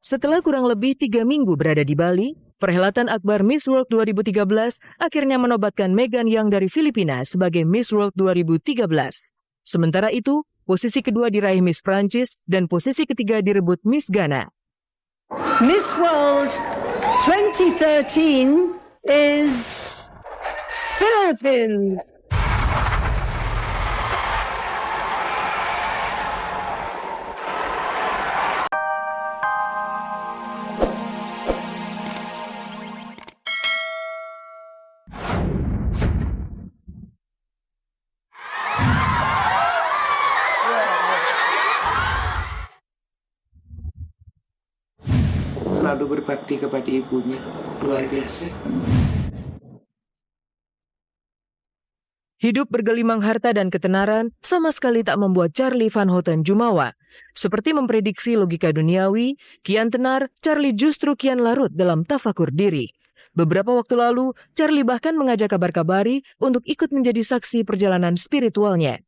Setelah kurang lebih 3 minggu berada di Bali, perhelatan akbar Miss World 2013 akhirnya menobatkan Megan Young dari Filipina sebagai Miss World 2013. Sementara itu, posisi kedua diraih Miss Prancis dan posisi ketiga direbut Miss Ghana. Miss World 2013 is Philippines. Selalu berbakti kepada ibunya, luar biasa. Hidup bergelimang harta dan ketenaran sama sekali tak membuat Charlie Van Houten jumawa. Seperti memprediksi logika duniawi, kian tenar, Charlie justru kian larut dalam tafakur diri. Beberapa waktu lalu, Charlie bahkan mengajak kabar-kabari untuk ikut menjadi saksi perjalanan spiritualnya.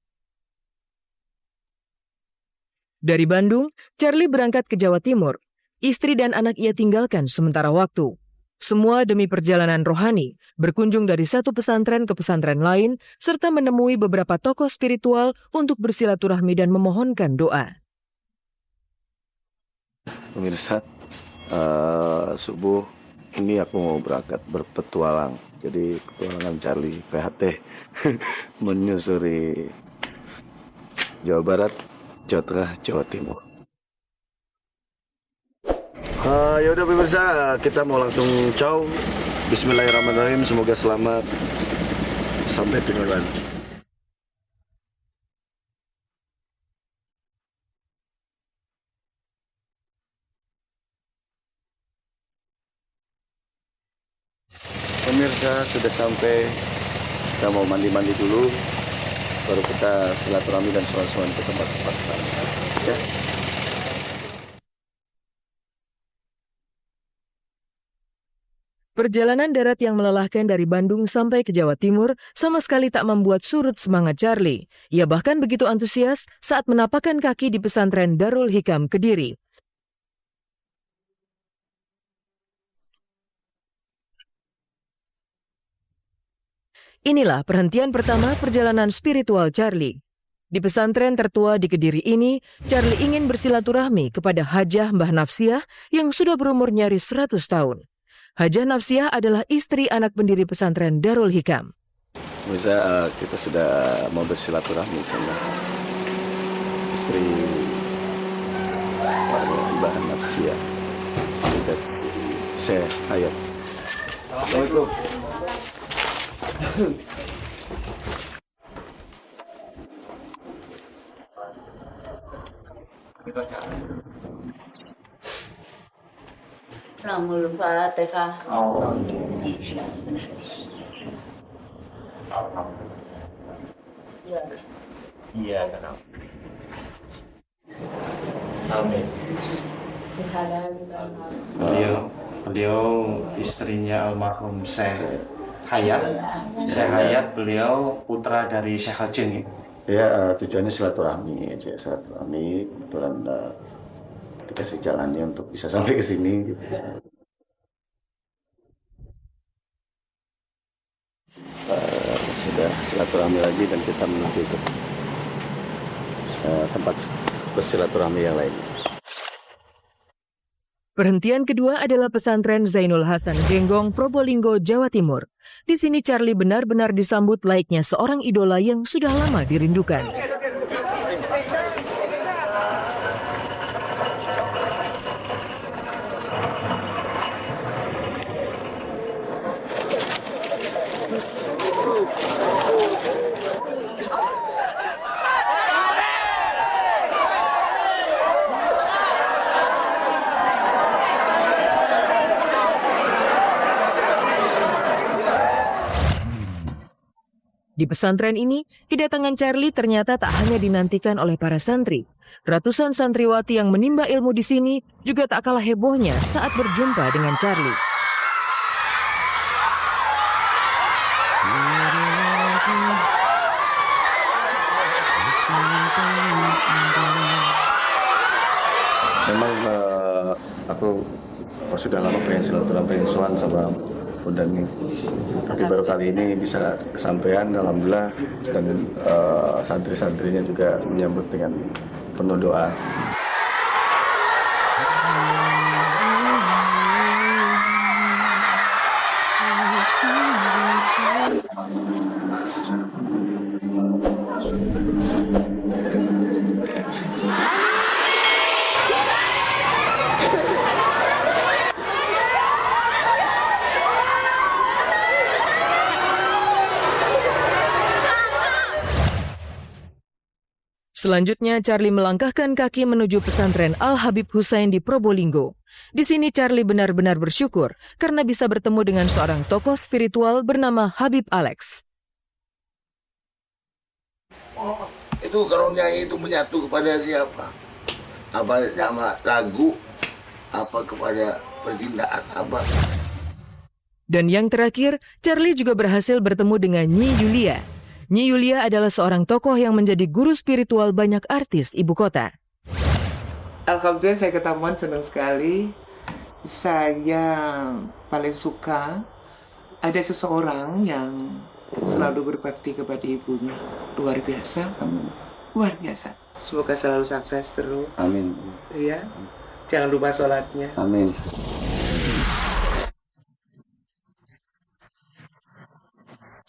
Dari Bandung, Charlie berangkat ke Jawa Timur. Istri dan anak ia tinggalkan sementara waktu. Semua demi perjalanan rohani, berkunjung dari satu pesantren ke pesantren lain, serta menemui beberapa tokoh spiritual untuk bersilaturahmi dan memohonkan doa. Pemirsa, subuh ini aku mau berangkat berpetualang. Jadi petualangan Charlie PHT menyusuri Jawa Barat, Jawa Tengah, Jawa Timur. Ya udah pemirsa, kita mau langsung ciao. Bismillahirrahmanirrahim, semoga selamat sampai tujuan. Pemirsa sudah sampai, kita mau mandi-mandi dulu, baru kita silaturahmi dan soal-soal ke tempat-tempat ya. Perjalanan darat yang melelahkan dari Bandung sampai ke Jawa Timur sama sekali tak membuat surut semangat Charlie. Ia bahkan begitu antusias saat menapakkan kaki di pesantren Darul Hikam Kediri. Inilah perhentian pertama perjalanan spiritual Charlie. Di pesantren tertua di Kediri ini, Charlie ingin bersilaturahmi kepada Hajah Mbah Nafsiah yang sudah berumur nyaris 100 tahun. Hajah Nafsiah adalah istri anak pendiri pesantren Darul Hikam. Bisa kita sudah mau bersilaturahmi sama istri Mbah Nafsiah, Syekh Hayat. Assalamualaikum. Namul Fatihah. Iya, kenal. Amin. Beliau istrinya almarhum Syekh Hayat. Syekh Hayat beliau putra dari Syekh Hajin. Ya, tujuannya silaturahmi aja, silaturahmi. Kebetulan dikasih jalannya untuk bisa sampai ke sini gitu. Sudah silaturahmi lagi dan kita menuju ke tempat bersilaturahmi yang lain. Perhentian kedua adalah pesantren Zainul Hasan Genggong, Probolinggo, Jawa Timur. Di sini Charlie benar-benar disambut layaknya seorang idola yang sudah lama dirindukan. Di pesantren ini, kedatangan Charlie ternyata tak hanya dinantikan oleh para santri. Ratusan santriwati yang menimba ilmu di sini juga tak kalah hebohnya saat berjumpa dengan Charlie. Memang aku sudah lama pengen silaturahmi, pengen sowan sama Bunda nih. Tapi baru kali ini bisa kesampaian, alhamdulillah, dan santri-santrinya juga menyambut dengan penuh doa. Selanjutnya, Charlie melangkahkan kaki menuju pesantren Al-Habib Hussein di Probolinggo. Di sini Charlie benar-benar bersyukur karena bisa bertemu dengan seorang tokoh spiritual bernama Habib Alex. Oh, itu kalau nyanyi itu menyatu kepada siapa? Apa sama lagu? Apa kepada percintaan? Apa? Dan yang terakhir, Charlie juga berhasil bertemu dengan Nyi Yulia. Nyi Yulia adalah seorang tokoh yang menjadi guru spiritual banyak artis ibu kota. Alhamdulillah saya ketemuan, senang sekali. Saya paling suka ada seseorang yang selalu berbakti kepada ibunya. Luar biasa kamu, luar biasa. Semoga selalu sukses terus. Amin. Ya, jangan lupa sholatnya. Amin.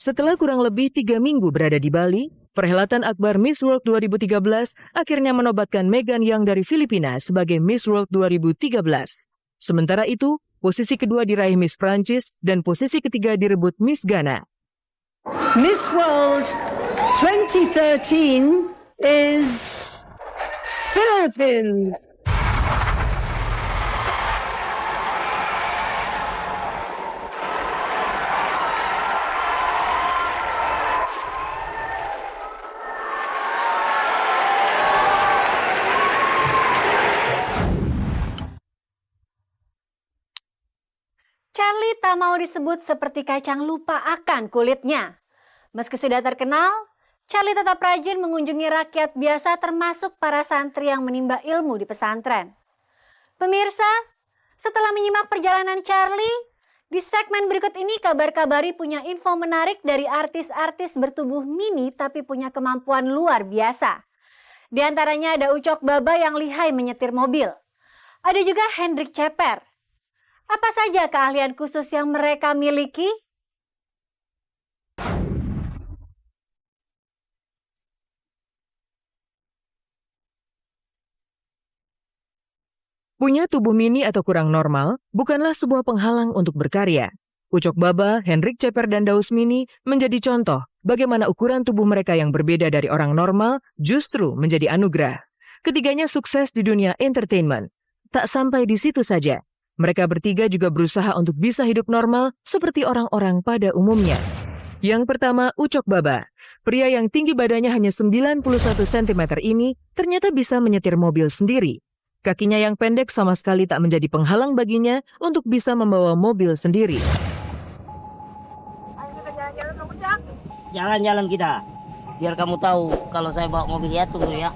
Setelah kurang lebih 3 minggu berada di Bali, perhelatan akbar Miss World 2013 akhirnya menobatkan Megan Young dari Filipina sebagai Miss World 2013. Sementara itu, posisi kedua diraih Miss Prancis dan posisi ketiga direbut Miss Ghana. Miss World 2013 is Philippines. Charlie tak mau disebut seperti kacang lupa akan kulitnya. Meski sudah terkenal, Charlie tetap rajin mengunjungi rakyat biasa termasuk para santri yang menimba ilmu di pesantren. Pemirsa, setelah menyimak perjalanan Charlie, di segmen berikut ini kabar-kabari punya info menarik dari artis-artis bertubuh mini tapi punya kemampuan luar biasa. Di antaranya ada Ucok Baba yang lihai menyetir mobil. Ada juga Hendrik Ceper. Apa saja keahlian khusus yang mereka miliki? Punya tubuh mini atau kurang normal bukanlah sebuah penghalang untuk berkarya. Ucok Baba, Hendrik Ceper, dan Daus Mini menjadi contoh bagaimana ukuran tubuh mereka yang berbeda dari orang normal justru menjadi anugerah. Ketiganya sukses di dunia entertainment. Tak sampai di situ saja. Mereka bertiga juga berusaha untuk bisa hidup normal seperti orang-orang pada umumnya. Yang pertama, Ucok Baba. Pria yang tinggi badannya hanya 91 cm ini ternyata bisa menyetir mobil sendiri. Kakinya yang pendek sama sekali tak menjadi penghalang baginya untuk bisa membawa mobil sendiri. Ayo kita jalan-jalan ke Ucok. Jalan-jalan kita. Biar kamu tahu kalau saya bawa mobil ya tunggu ya.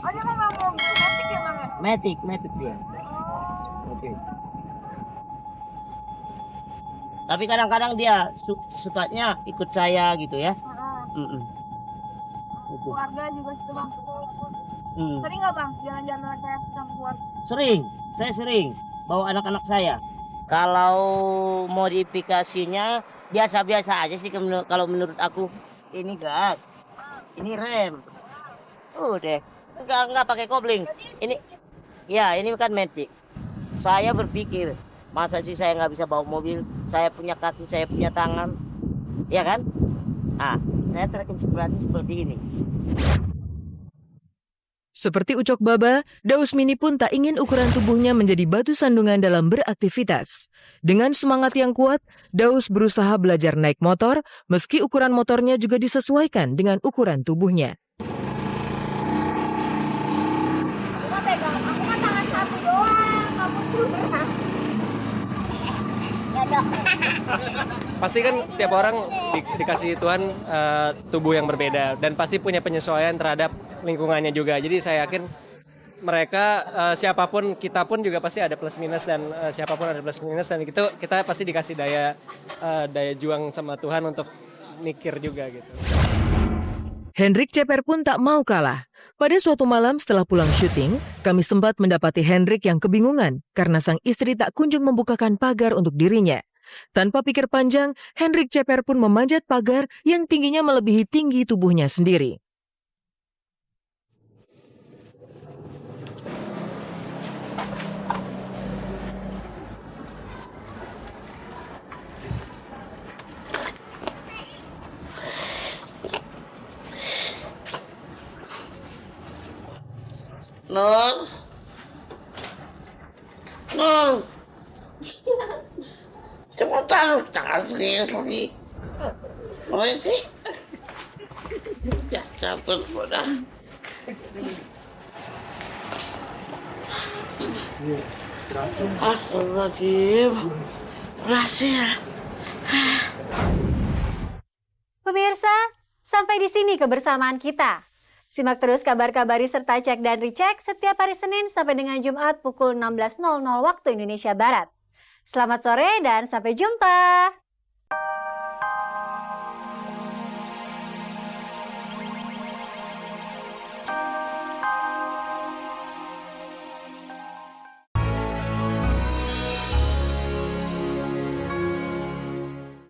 Oh dia mau mobil Matic ya Bang ya? Matic dia. Oke. Tapi kadang-kadang dia sukanya ikut saya gitu ya. Keluarga juga situ Bang. Sering nggak Bang jalan-jalan kayak sama keluarga? Saya sering bawa anak-anak saya. Kalau modifikasinya biasa-biasa aja sih kalau menurut aku. Ini gas, ini rem. Udah, enggak pakai kopling. Ini kan Matic. Saya berpikir, masa sih saya nggak bisa bawa mobil? Saya punya kaki, saya punya tangan, ya kan? Saya terinspirasi seperti ini. Seperti Ucok Baba, Daus Mini pun tak ingin ukuran tubuhnya menjadi batu sandungan dalam beraktivitas. Dengan semangat yang kuat, Daus berusaha belajar naik motor, meski ukuran motornya juga disesuaikan dengan ukuran tubuhnya. Cuma pegang, aku kan tangan satu doang, kamu juga. Pasti kan setiap orang dikasih Tuhan tubuh yang berbeda dan pasti punya penyesuaian terhadap lingkungannya juga. Jadi saya yakin mereka siapapun, kita pun juga pasti ada plus minus, dan siapapun ada plus minus, dan itu kita pasti dikasih daya juang sama Tuhan untuk mikir juga gitu. Hendrik Ceper pun tak mau kalah. Pada suatu malam setelah pulang syuting, kami sempat mendapati Hendrik yang kebingungan karena sang istri tak kunjung membukakan pagar untuk dirinya. Tanpa pikir panjang, Hendrik Ceper pun memanjat pagar yang tingginya melebihi tinggi tubuhnya sendiri. Nur, cepetan, jangan serius lagi. Apa sih? Ya, jatuh udah. Astagfirullahaladzim, berhasil. Pemirsa, sampai di sini kebersamaan kita. Simak terus kabar-kabari serta cek dan recheck setiap hari Senin sampai dengan Jumat pukul 16.00 waktu Indonesia Barat. Selamat sore dan sampai jumpa.